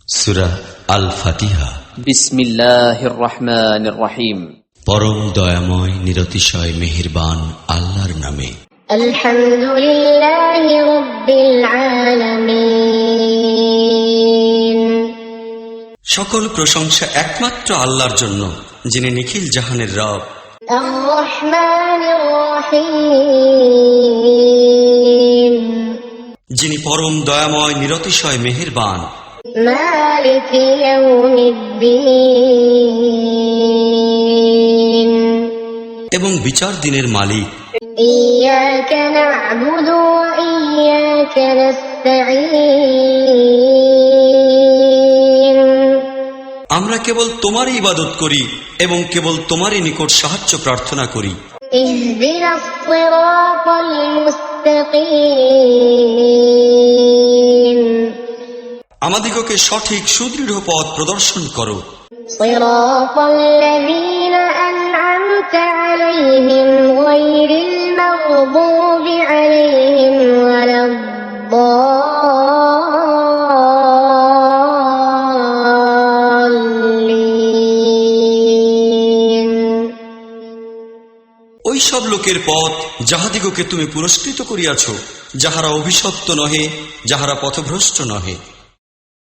সূরা আল ফাতিহা। বিসমিল্লাহির রহমানির রহিম। পরম দয়াময় নিরতিশয় মেহেরবান আল্লাহর নামে। আলহামদুলিল্লাহি রাব্বিল আলামিন। সকল প্রশংসা একমাত্র আল্লাহর জন্য, যিনি নিখিল জাহানের রব। আর রহমানির রহিম। যিনি পরম দয়াময় নিরতিশয় মেহেরবান। মালিকি ইয়াউমিদ্দিন। এবং বিচার দিনের মালিক। ইয়্যাকা না'বুদু ওয়া ইয়্যাকা নাস্তাঈন। আমরা কেবল তোমারই ইবাদত করি এবং কেবল তোমারই নিকট সাহায্য প্রার্থনা করি। ইহদিনাস সিরাতাল মুস্তাকিম। আমাদিগকে সঠিক সুদৃঢ় পথ প্রদর্শন করো। সিরাতাল্লাযীনা আন'আমতা আলাইহিম গায়রিল মাগদুবি আলাইহিম ওয়ালাদ-দাল্লিন। ওই সব লোকের পথ যাহাদিগকে তুমি পুরস্কৃত করিয়াছ, যাহারা অভিশপ্ত নহে, যাহারা পথভ্রষ্ট নহে।